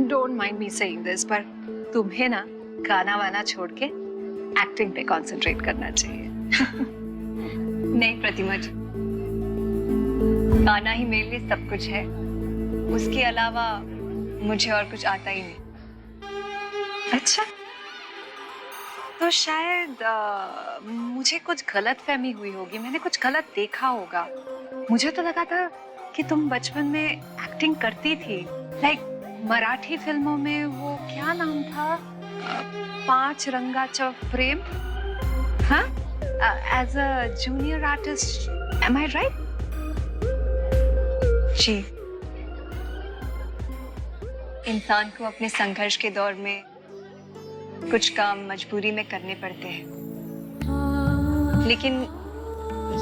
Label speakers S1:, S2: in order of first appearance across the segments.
S1: Don't mind me saying this, पर तुम्हें ना गाना वाना छोड़ के एक्टिंग पे कंसंट्रेट करना चाहिए।
S2: नहीं प्रतिमा जी, गाना ही मेरे लिए सब कुछ है, उसके अलावा मुझे और कुछ आता ही नहीं।
S1: अच्छा, तो शायद मुझे कुछ गलत फहमी हुई होगी, मैंने कुछ गलत देखा होगा। मुझे तो लगा था कि तुम बचपन में एक्टिंग करती थी, लाइक मराठी फिल्मों में वो क्या नाम था, 5 रंगाचा फ्रेम, हाँ, as a junior artist, am I right?
S2: जी, इंसान को अपने संघर्ष के दौर में कुछ काम मजबूरी में करने पड़ते हैं, लेकिन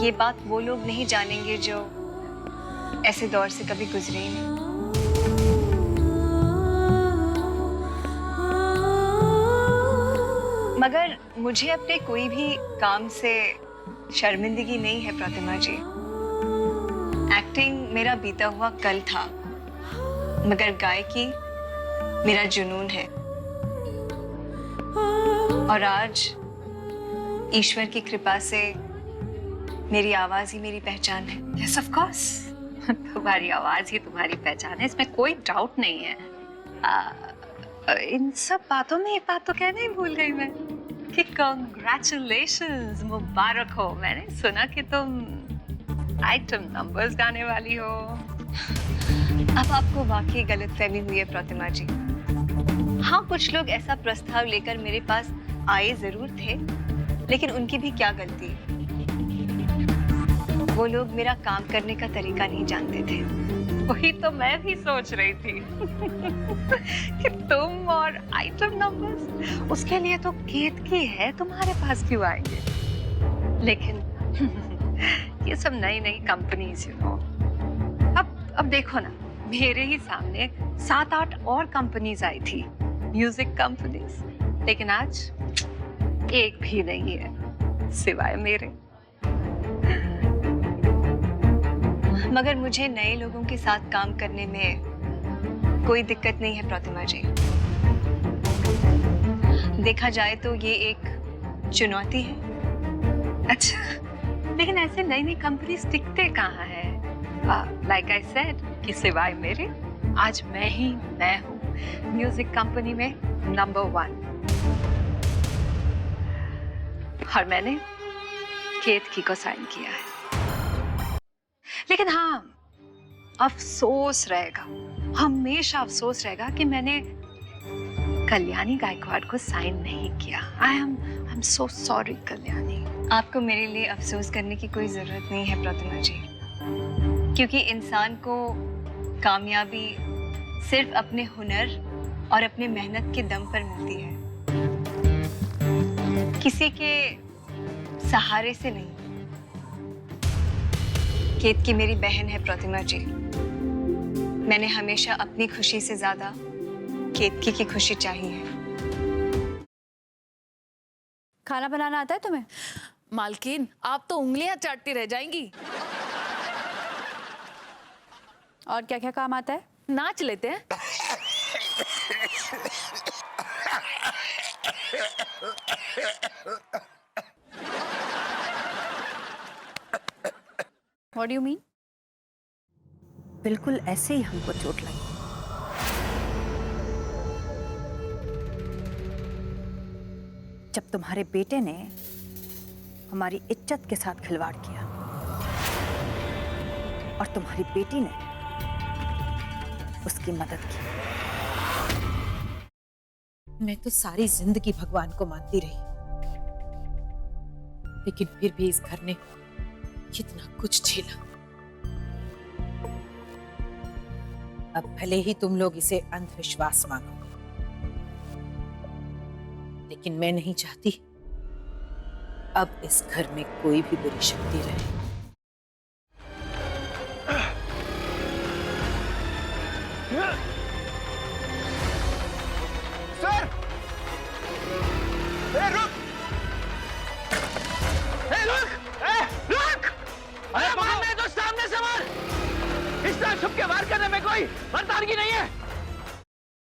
S2: ये बात वो लोग नहीं जानेंगे जो ऐसे दौर से कभी गुजरे ही नहीं। मगर मुझे अपने कोई भी काम से शर्मिंदगी नहीं है प्रतिमा जी। एक्टिंग मेरा बीता हुआ कल था, मगर गायकी मेरा जुनून है। और आज ईश्वर की कृपा से मेरी आवाज ही मेरी पहचान है।
S1: यस ऑफ कोर्स, तुम्हारी आवाज ही तुम्हारी पहचान है, इसमें कोई डाउट नहीं है। इन सब बातों में एक बात तो कहना ही भूल गई मैं कि कांग्रेचुलेशंस, मुबारक हो। मैंने सुना कि तुम आइटम नंबर्स गाने वाली हो।
S2: अब आपको वाकई गलतफहमी हुई है प्रतिमा जी। हाँ, कुछ लोग ऐसा प्रस्ताव लेकर मेरे पास आए जरूर थे, लेकिन उनकी भी क्या गलती। वो लोग मेरा काम करने का तरीका नहीं जानते थे।
S1: वही तो मैं भी सोच रही थी कि तुम और आइटम नंबर्स, उसके लिए तो केतकी है, तुम्हारे पास क्यों आएंगे। लेकिन ये सब नई नई कंपनीज, यू नो। अब देखो ना, मेरे ही सामने 7-8 और कंपनीज आई थी, म्यूजिक कंपनीज, लेकिन आज एक भी नहीं है सिवाय मेरे।
S2: मगर मुझे नए लोगों के साथ काम करने में कोई दिक्कत नहीं है प्रतिमा जी। देखा जाए तो ये एक चुनौती है।
S1: अच्छा, लेकिन ऐसे नई नई कंपनीज टिकते कहाँ है? लाइक आई सेड कि सिवाय मेरे आज मैं हूँ म्यूजिक कंपनी में नंबर 1, और मैंने केतकी को साइन किया है। लेकिन हाँ, अफसोस रहेगा, हमेशा अफसोस रहेगा कि मैंने कल्याणी गायकवाड़ को साइन नहीं किया। I am so sorry Kalyani.
S2: आपको मेरे लिए अफसोस करने की कोई जरूरत नहीं है प्रतिमा जी, क्योंकि इंसान को कामयाबी सिर्फ अपने हुनर और अपने मेहनत के दम पर मिलती है, किसी के सहारे से नहीं। केतकी मेरी बहन है प्रतिमा जी। मैंने हमेशा अपनी खुशी से ज्यादा केतकी की खुशी चाहिए है।
S3: खाना बनाना आता है तुम्हें?
S4: मालकिन, आप तो उंगलियां चाटती रह जाएंगी।
S3: और क्या क्या काम आता है?
S4: नाच लेते हैं।
S3: What do you mean?
S5: बिल्कुल ऐसे ही हमको चोट लगी। जब तुम्हारे बेटे ने हमारी इज्जत के साथ खिलवाड़ किया और तुम्हारी बेटी ने उसकी मदद की।
S6: मैं तो सारी जिंदगी भगवान को मानती रही, लेकिन फिर भी इस घर ने कितना कुछ झेला। अब भले ही तुम लोग इसे अंधविश्वास मानो, लेकिन मैं नहीं चाहती अब इस घर में कोई भी बुरी शक्ति रहे।